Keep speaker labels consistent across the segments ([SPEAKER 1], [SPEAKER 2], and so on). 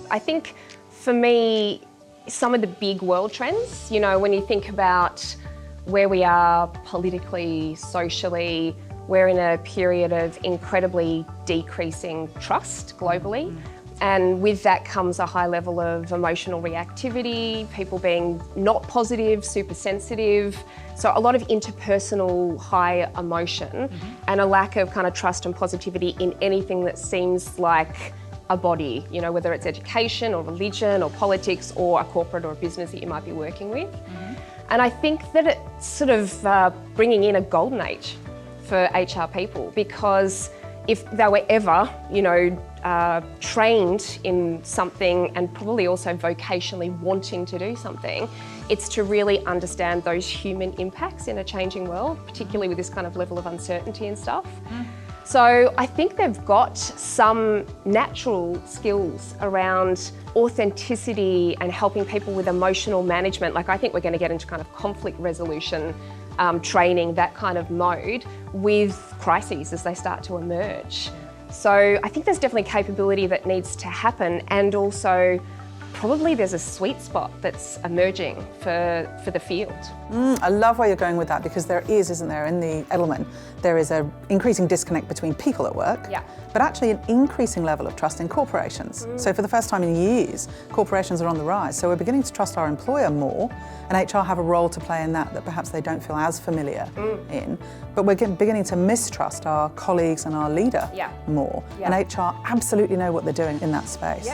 [SPEAKER 1] I think for me, some of the big world trends, you know, when you think about where we are politically, socially, we're in a period of incredibly decreasing trust globally. And with that comes a high level of emotional reactivity, people being not positive, super sensitive. So a lot of interpersonal high emotion and a lack of kind of trust and positivity in anything that seems like a body, you know, whether it's education or religion or politics or a corporate or a business that you might be working with. And I think that it's sort of bringing in a golden age for HR people, because if they were ever, you know, trained in something and probably also vocationally wanting to do something, it's to really understand those human impacts in a changing world, particularly with this kind of level of uncertainty and stuff. So I think they've got some natural skills around authenticity and helping people with emotional management. Like, I think we're going to get into kind of conflict resolution training, that kind of mode, with crises as they start to emerge. So I think there's definitely capability that needs to happen, and also probably there's a sweet spot that's emerging for the field.
[SPEAKER 2] I love where you're going with that, because there is, isn't there, in the Edelman, there is an increasing disconnect between people at work, but actually an increasing level of trust in corporations. So for the first time in years, corporations are on the rise. So we're beginning to trust our employer more, and HR have a role to play in that perhaps they don't feel as familiar in. But we're beginning to mistrust our colleagues and our leader more. And HR absolutely know what they're doing in that space.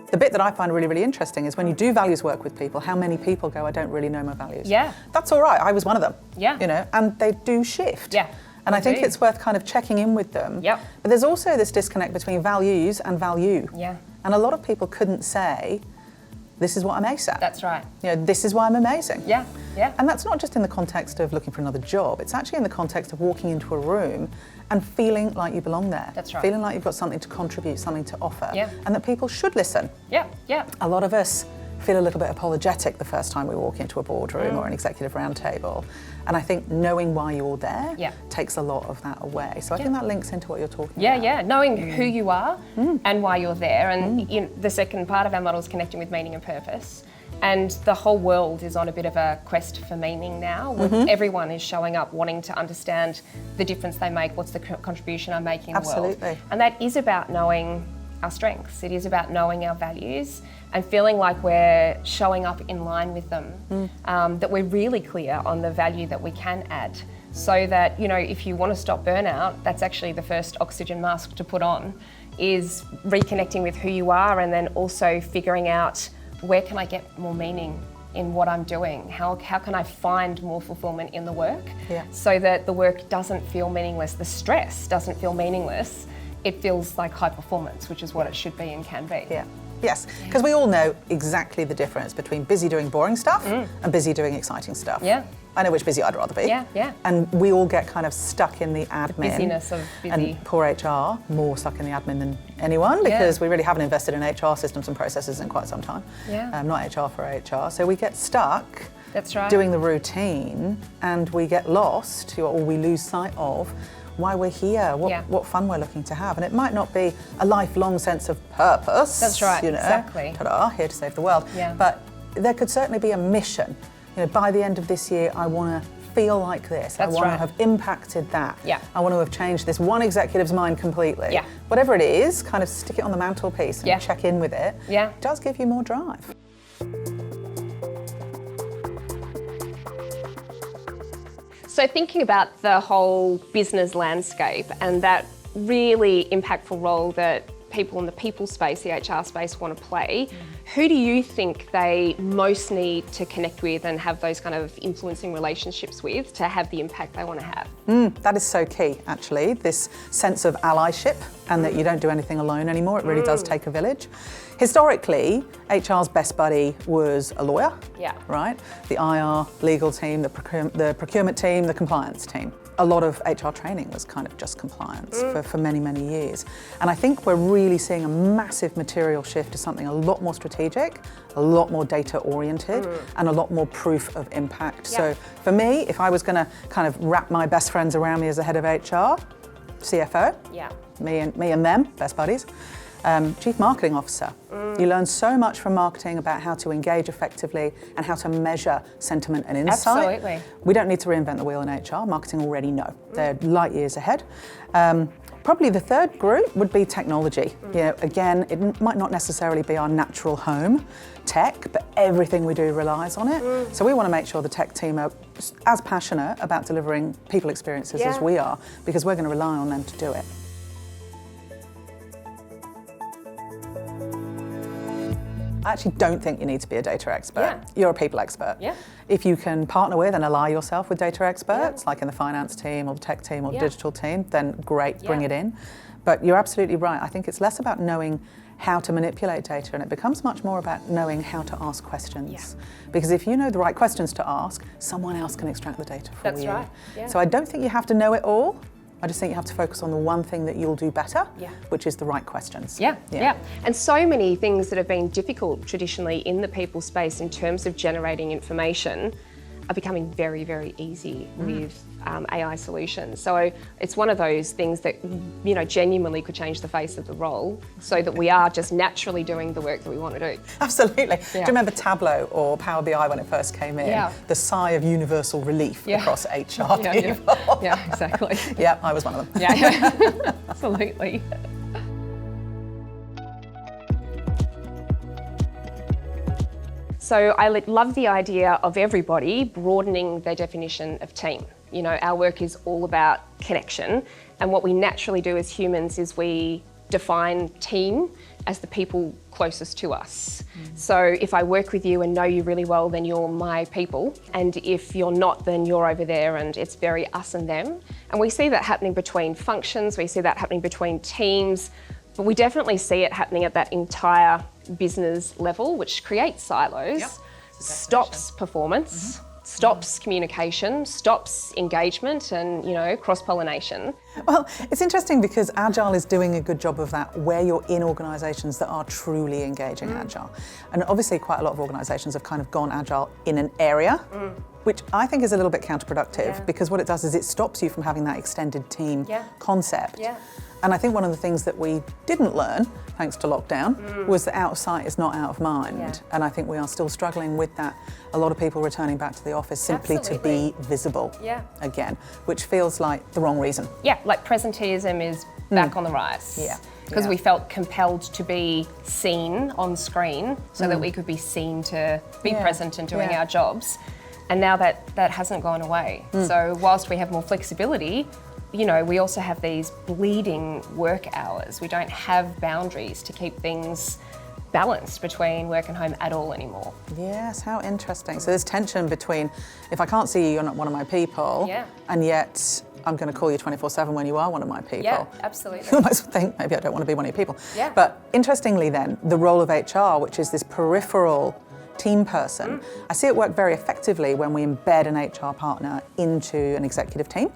[SPEAKER 2] The bit that I find really, really interesting is when you do values work with people, how many people go, I don't really know my values. That's all right, I was one of them. You know, and they do shift. And I think it's worth kind of checking in with them. But there's also this disconnect between values and value. And a lot of people couldn't say, this is what I'm ace at.
[SPEAKER 1] That's right.
[SPEAKER 2] You know, this is why I'm amazing.
[SPEAKER 1] Yeah.
[SPEAKER 2] And that's not just in the context of looking for another job, it's actually in the context of walking into a room and feeling like you belong there.
[SPEAKER 1] That's right.
[SPEAKER 2] Feeling like you've got something to contribute, something to offer.
[SPEAKER 1] Yeah.
[SPEAKER 2] And that people should listen. A lot of us feel a little bit apologetic the first time we walk into a boardroom or an executive roundtable. And I think knowing why you're there takes a lot of that away. So I think that links into what you're talking about.
[SPEAKER 1] Knowing who you are and why you're there. And you know, the second part of our model is connecting with meaning and purpose. And the whole world is on a bit of a quest for meaning now. Everyone is showing up wanting to understand the difference they make, what's the contribution I'm making in the world. And that is about knowing our strengths. It is about knowing our values and feeling like we're showing up in line with them, that we're really clear on the value that we can add, so that, you know, if you want to stop burnout, that's actually the first oxygen mask to put on, is reconnecting with who you are, and then also figuring out, where can I get more meaning in what I'm doing? How can I find more fulfillment in the work so that the work doesn't feel meaningless, the stress doesn't feel meaningless, it feels like high performance, which is what it should be and can be.
[SPEAKER 2] Yes, because we all know exactly the difference between busy doing boring stuff and busy doing exciting stuff. I know which busy I'd rather be. And we all get kind of stuck in the admin.
[SPEAKER 1] The busyness of busy.
[SPEAKER 2] And poor HR, more stuck in the admin than anyone, because we really haven't invested in HR systems and processes in quite some time. Not HR for HR. So we get stuck doing the routine, and we get lost, or we lose sight of why we're here, what fun we're looking to have. And it might not be a lifelong sense of purpose.
[SPEAKER 1] That's right,
[SPEAKER 2] you know,
[SPEAKER 1] exactly.
[SPEAKER 2] Ta-da, here to save the world. But there could certainly be a mission. You know, by the end of this year, I want to feel like this. I want to have impacted that. I want to have changed this one executive's mind completely. Whatever it is, kind of stick it on the mantelpiece and check in with it. It does give you more drive.
[SPEAKER 1] So thinking about the whole business landscape and that really impactful role that people in the people space, the HR space, want to play, who do you think they most need to connect with and have those kind of influencing relationships with to have the impact they want to have?
[SPEAKER 2] That is so key, actually, this sense of allyship, and that you don't do anything alone anymore. It really does take a village. Historically, HR's best buddy was a lawyer, right? The IR legal team, the procurement team, the compliance team. A lot of HR training was kind of just compliance for many, many years. And I think we're really seeing a massive material shift to something a lot more strategic, a lot more data oriented, and a lot more proof of impact. So for me, if I was going to kind of wrap my best friends around me as a head of HR, CFO, me and them, best buddies. Chief Marketing Officer. You learn so much from marketing about how to engage effectively and how to measure sentiment and insight.
[SPEAKER 1] Absolutely.
[SPEAKER 2] We don't need to reinvent the wheel in HR. Marketing already know. They're light years ahead. Probably the third group would be technology. You know, again, it might not necessarily be our natural home, tech, but everything we do relies on it. So we want to make sure the tech team are as passionate about delivering people experiences as we are, because we're going to rely on them to do it. I actually don't think you need to be a data expert. You're a people expert. If you can partner with and ally yourself with data experts, like in the finance team or the tech team or the digital team, then great, bring it in. But you're absolutely right. I think it's less about knowing how to manipulate data, and it becomes much more about knowing how to ask questions. Because if you know the right questions to ask, someone else can extract the data for you.
[SPEAKER 1] That's right.
[SPEAKER 2] So I don't think you have to know it all. I just think you have to focus on the one thing that you'll do better, which is the right questions.
[SPEAKER 1] And so many things that have been difficult traditionally in the people space in terms of generating information are becoming very, very easy with AI solutions. So it's one of those things that, you know, genuinely could change the face of the role, so that we are just naturally doing the work that we want to do.
[SPEAKER 2] Absolutely. Do you remember Tableau or Power BI when it first came in? The sigh of universal relief across HR people.
[SPEAKER 1] Yeah, exactly.
[SPEAKER 2] Yeah, I was one of them.
[SPEAKER 1] Absolutely. So I love the idea of everybody broadening their definition of team. You know, our work is all about connection, and what we naturally do as humans is we define team as the people closest to us. So if I work with you and know you really well, then you're my people, and if you're not, then you're over there, and it's very us and them. And we see that happening between functions, we see that happening between teams, but we definitely see it happening at that entire business level, which creates silos, stops performance, stops communication, stops engagement, and, you know, cross-pollination.
[SPEAKER 2] Well, it's interesting because Agile is doing a good job of that where you're in organisations that are truly engaging Agile. And obviously quite a lot of organisations have kind of gone Agile in an area, which I think is a little bit counterproductive, because what it does is it stops you from having that extended team concept. And I think one of the things that we didn't learn, thanks to lockdown, was that out of sight is not out of mind. And I think we are still struggling with that. A lot of people returning back to the office simply to be visible again, which feels like the wrong reason.
[SPEAKER 1] Like presenteeism is back on the rise. Because we felt compelled to be seen on screen so that we could be seen to be present and doing our jobs. And now that hasn't gone away. So whilst we have more flexibility, you know, we also have these bleeding work hours. We don't have boundaries to keep things balanced between work and home at all anymore.
[SPEAKER 2] Yes, how interesting. So there's tension between, if I can't see you, you're not one of my people, and yet I'm going to call you 24/7 when you are one of my people.
[SPEAKER 1] Yeah, absolutely.
[SPEAKER 2] You almost think, maybe I don't want to be one of your people. But interestingly then, the role of HR, which is this peripheral team person, I see it work very effectively when we embed an HR partner into an executive team,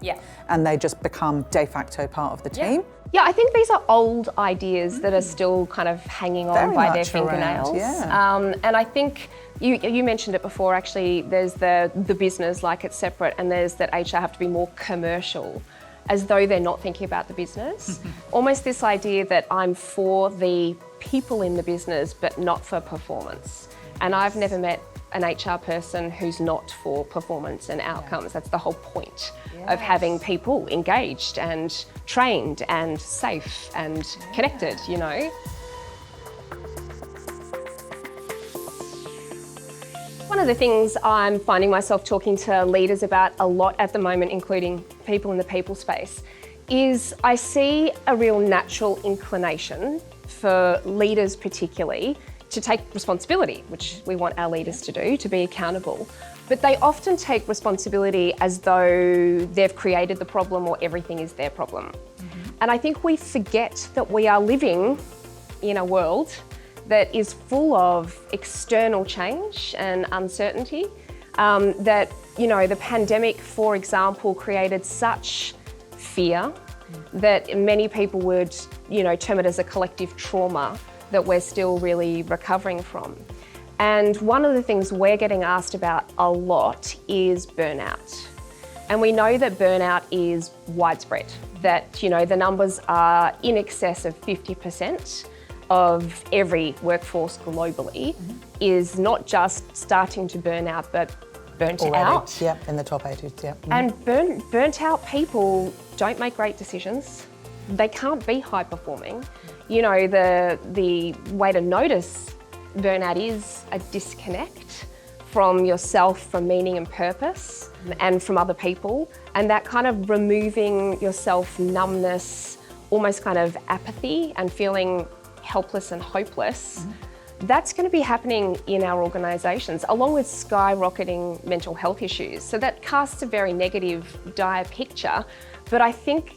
[SPEAKER 2] and they just become de facto part of the team.
[SPEAKER 1] Yeah, I think these are old ideas that are still kind of hanging on
[SPEAKER 2] Very
[SPEAKER 1] by
[SPEAKER 2] much
[SPEAKER 1] their fingernails.
[SPEAKER 2] around,
[SPEAKER 1] And I think you mentioned it before, actually, there's the business, like it's separate, and there's that HR have to be more commercial, as though they're not thinking about the business. Almost this idea that I'm for the people in the business, but not for performance. And I've never met an HR person who's not for performance and outcomes. That's the whole point of having people engaged and trained and safe and connected, you know. One of the things I'm finding myself talking to leaders about a lot at the moment, including people in the people space, is I see a real natural inclination for leaders particularly to take responsibility, which we want our leaders to do, to be accountable. But they often take responsibility as though they've created the problem or everything is their problem. And I think we forget that we are living in a world that is full of external change and uncertainty. That, you know, the pandemic, for example, created such fear that many people would, you know, term it as a collective trauma that we're still really recovering from. And one of the things we're getting asked about a lot is burnout. And we know that burnout is widespread, that, you know, the numbers are in excess of 50% of every workforce globally is not just starting to burn out, but burnt out.
[SPEAKER 2] Yep, in the top 80s, yep.
[SPEAKER 1] And burnt out people don't make great decisions. They can't be high performing. You know, the way to notice burnout is a disconnect from yourself, from meaning and purpose, and from other people. And that kind of removing yourself, numbness, almost kind of apathy and feeling helpless and hopeless, that's going to be happening in our organisations, along with skyrocketing mental health issues. So that casts a very negative, dire picture. But I think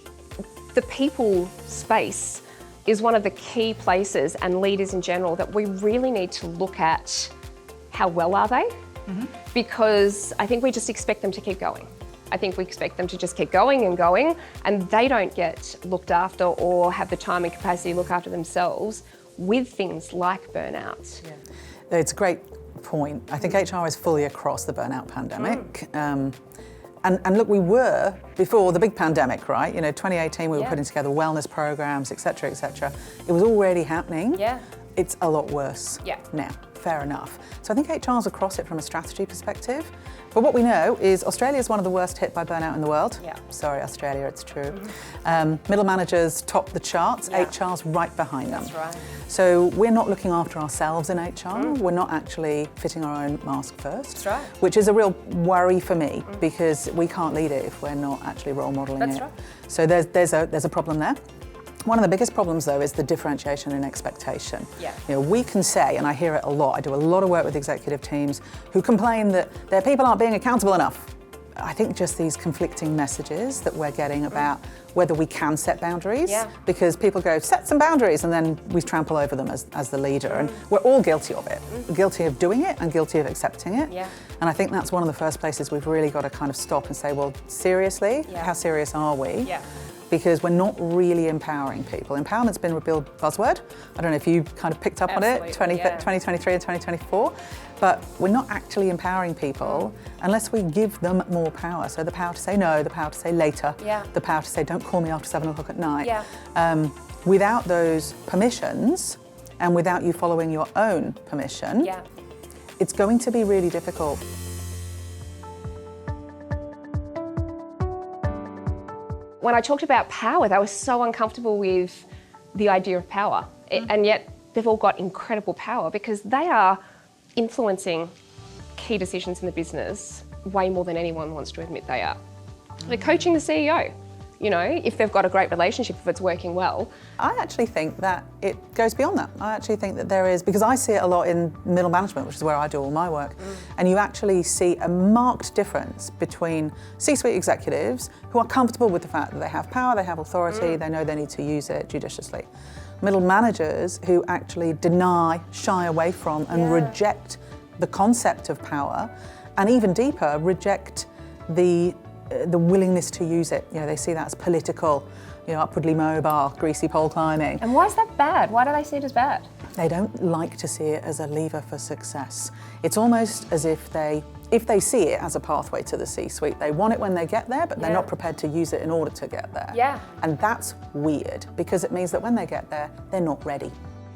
[SPEAKER 1] the people space is one of the key places, and leaders in general, that we really need to look at how well are they? Because I think we just expect them to keep going. I think we expect them to just keep going, and they don't get looked after or have the time and capacity to look after themselves with things like burnout.
[SPEAKER 2] Yeah. It's a great point. I think HR is fully across the burnout pandemic. And look, we were, before the big pandemic, right? You know, 2018, we were putting together wellness programs, et cetera, et cetera. It was already happening.
[SPEAKER 1] Yeah.
[SPEAKER 2] It's a lot worse now, fair enough. So I think HR's across it from a strategy perspective. But what we know is Australia is one of the worst hit by burnout in the world. Sorry, Australia, it's true. Middle managers top the charts, HR's right behind them.
[SPEAKER 1] That's right.
[SPEAKER 2] So we're not looking after ourselves in HR, we're not actually fitting our own mask first.
[SPEAKER 1] That's right.
[SPEAKER 2] Which is a real worry for me, because we can't lead it if we're not actually role modelling it.
[SPEAKER 1] That's right.
[SPEAKER 2] So there's a problem there. One of the biggest problems, though, is the differentiation in expectation. You know, we can say, and I hear it a lot, I do a lot of work with executive teams who complain that their people aren't being accountable enough. I think just these conflicting messages that we're getting about whether we can set boundaries, because people go, set some boundaries, and then we trample over them as the leader, and we're all guilty of it. We're guilty of doing it and guilty of accepting it. And I think that's one of the first places we've really got to kind of stop and say, well, seriously, how serious are we? Because we're not really empowering people. Empowerment's been a real buzzword. I don't know if you kind of picked up on it, 2023 and 2024, but we're not actually empowering people unless we give them more power. So the power to say no, the power to say later, the power to say don't call me after 7 o'clock at night. Without those permissions, and without you following your own permission, it's going to be really difficult.
[SPEAKER 1] When I talked about power, they were so uncomfortable with the idea of power. And yet they've all got incredible power, because they are influencing key decisions in the business way more than anyone wants to admit they are. They're coaching the CEO, you know, if they've got a great relationship, if it's working well.
[SPEAKER 2] I actually think that it goes beyond that. I actually think that there is, because I see it a lot in middle management, which is where I do all my work, and you actually see a marked difference between C-suite executives who are comfortable with the fact that they have power, they have authority, they know they need to use it judiciously. Middle managers who actually deny, shy away from, and reject the concept of power, and even deeper, reject the willingness to use it. You know, they see that as political, you know, upwardly mobile, greasy pole climbing.
[SPEAKER 1] And why is that bad? Why do they see it as bad?
[SPEAKER 2] They don't like to see it as a lever for success. It's almost as if they see it as a pathway to the C-suite, they want it when they get there, but they're not prepared to use it in order to get there. And that's weird, because it means that when they get there, they're not ready.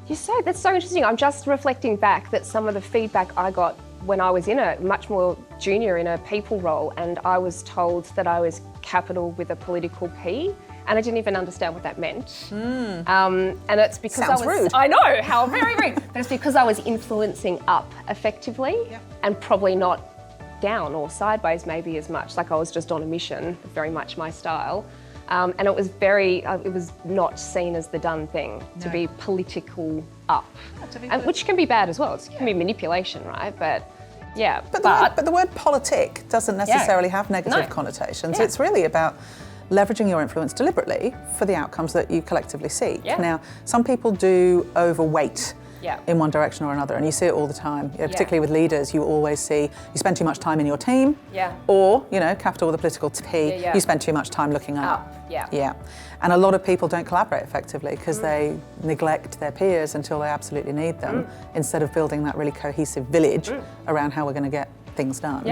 [SPEAKER 1] That's so interesting. I'm just reflecting back that some of the feedback I got when I was in a much more junior in a people role, and I was told that I was capital with a political P, and I didn't even understand what that meant. And it's because
[SPEAKER 2] Sounds rude.
[SPEAKER 1] I know, how very rude. But it's because I was influencing up effectively, and probably not down or sideways maybe as much. Like I was just on a mission, very much my style. And it was not seen as the done thing to be political up, and which can be bad as well. It can be manipulation, right? But
[SPEAKER 2] But the word politic doesn't necessarily have negative connotations. It's really about leveraging your influence deliberately for the outcomes that you collectively seek. Now, some people do overweight in one direction or another, and you see it all the time. You know, particularly with leaders, you always see you spend too much time in your team, or, you know, capital with a political P, you spend too much time looking up. And a lot of people don't collaborate effectively because they neglect their peers until they absolutely need them, instead of building that really cohesive village around how we're going to get things done.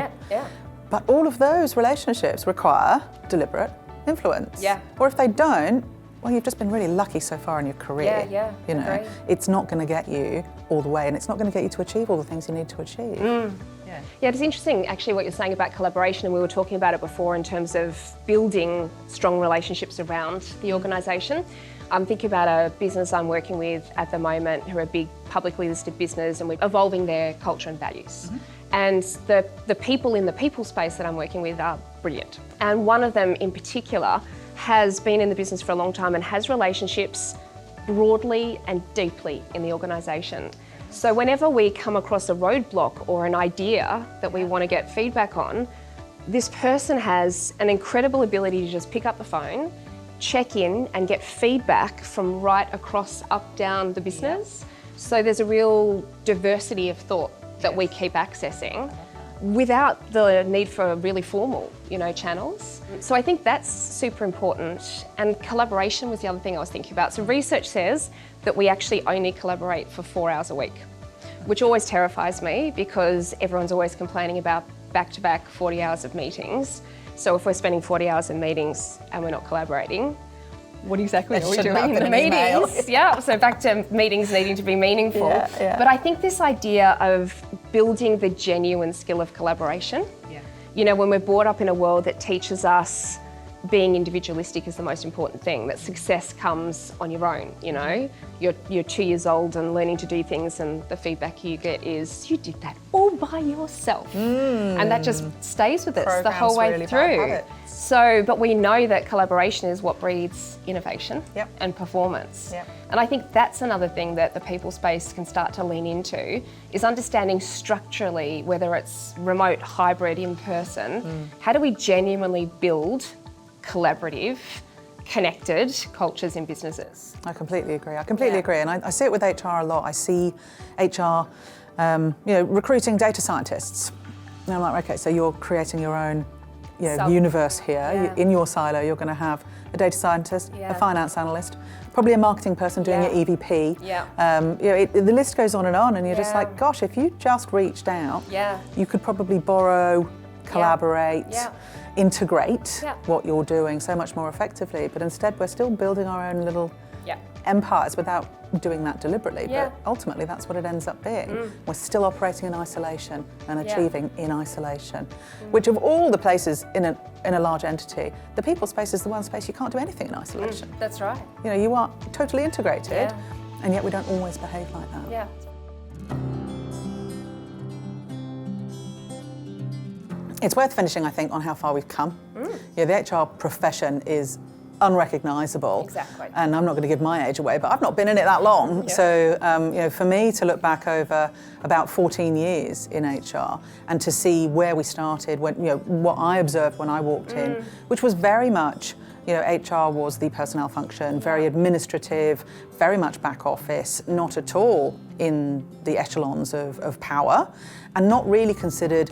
[SPEAKER 2] But all of those relationships require deliberate influence.
[SPEAKER 1] Yeah.
[SPEAKER 2] Or if they don't, well, you've just been really lucky so far in your career.
[SPEAKER 1] Yeah,
[SPEAKER 2] You know,
[SPEAKER 1] agree.
[SPEAKER 2] it's not going to get you all the way, and it's not going to get you to achieve all the things you need to achieve.
[SPEAKER 1] Yeah, it's interesting actually what you're saying about collaboration, and we were talking about it before in terms of building strong relationships around the organisation. I'm thinking about a business I'm working with at the moment who are a big publicly listed business, and we're evolving their culture and values. And the people in the people space that I'm working with are brilliant. And one of them in particular has been in the business for a long time and has relationships broadly and deeply in the organisation. So whenever we come across a roadblock or an idea that we want to get feedback on, this person has an incredible ability to just pick up the phone, check in and get feedback from right across, up, down the business. So there's a real diversity of thought that we keep accessing without the need for really formal, channels. So I think that's super important. And collaboration was the other thing I was thinking about. So research says that we actually only collaborate for 4 hours a week, which always terrifies me because everyone's always complaining about back-to-back 40 hours of meetings. So if we're spending 40 hours in meetings and we're not collaborating, what exactly are we doing in the meetings? Yeah, so back to meetings needing to be meaningful. But I think this idea of building the genuine skill of collaboration, when we're brought up in a world that teaches us being individualistic is the most important thing, that success comes on your own, You're 2 years old and learning to do things, and the feedback you get is, you did that all by yourself. And that just stays with us the whole way
[SPEAKER 2] really
[SPEAKER 1] through. So, but we know that collaboration is what breeds innovation and performance. And I think that's another thing that the people space can start to lean into, is understanding structurally, whether it's remote, hybrid, in person, how do we genuinely build collaborative, connected cultures in businesses?
[SPEAKER 2] I completely agree. And I see it with HR a lot. I see HR, recruiting data scientists. And I'm like, okay, so you're creating your own universe here. In your silo, you're going to have a data scientist, a finance analyst, probably a marketing person doing your EVP. The list goes on, and you're just like, gosh, if you just reached out, you could probably borrow, collaborate, integrate what you're doing so much more effectively. But instead, we're still building our own little empires without doing that deliberately. But ultimately, that's what it ends up being. We're still operating in isolation and achieving in isolation, which of all the places in a large entity, the people space is the one space you can't do anything in isolation.
[SPEAKER 1] That's right.
[SPEAKER 2] You are totally integrated, and yet we don't always behave like that. It's worth finishing, I think, on how far we've come. The HR profession is unrecognisable.
[SPEAKER 1] Exactly.
[SPEAKER 2] And I'm not going to give my age away, but I've not been in it that long. So, for me to look back over about 14 years in HR and to see where we started, what I observed when I walked in, which was very much, HR was the personnel function, very administrative, very much back office, not at all in the echelons of power, and not really considered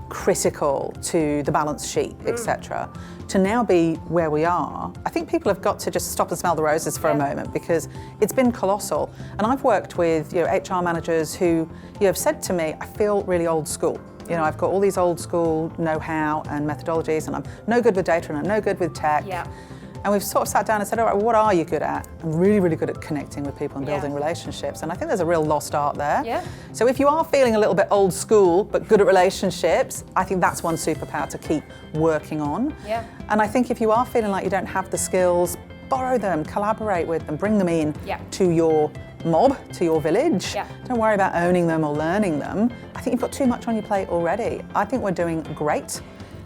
[SPEAKER 2] critical to the balance sheet, etc. To now be where we are, I think people have got to just stop and smell the roses for a moment, because it's been colossal. And I've worked with HR managers who have said to me, I feel really old school. I've got all these old school know-how and methodologies, and I'm no good with data and I'm no good with tech. And we've sort of sat down and said, all right, well, what are you good at? I'm really, really good at connecting with people and building relationships. And I think there's a real lost art there. So if you are feeling a little bit old school, but good at relationships, I think that's one superpower to keep working on. And I think if you are feeling like you don't have the skills, borrow them, collaborate with them, bring them in to your mob, to your village. Don't worry about owning them or learning them. I think you've got too much on your plate already. I think we're doing great.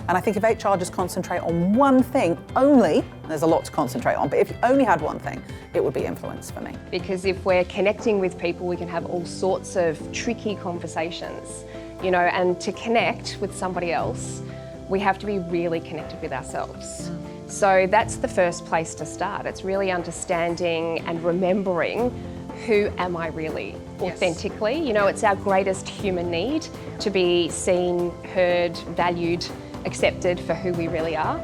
[SPEAKER 2] And I think if HR just concentrate on one thing only, there's a lot to concentrate on, but if you only had one thing, it would be influence for me.
[SPEAKER 1] Because if we're connecting with people, we can have all sorts of tricky conversations, and to connect with somebody else, we have to be really connected with ourselves. So that's the first place to start. It's really understanding and remembering, who am I really authentically? It's our greatest human need to be seen, heard, valued, accepted for who we really are.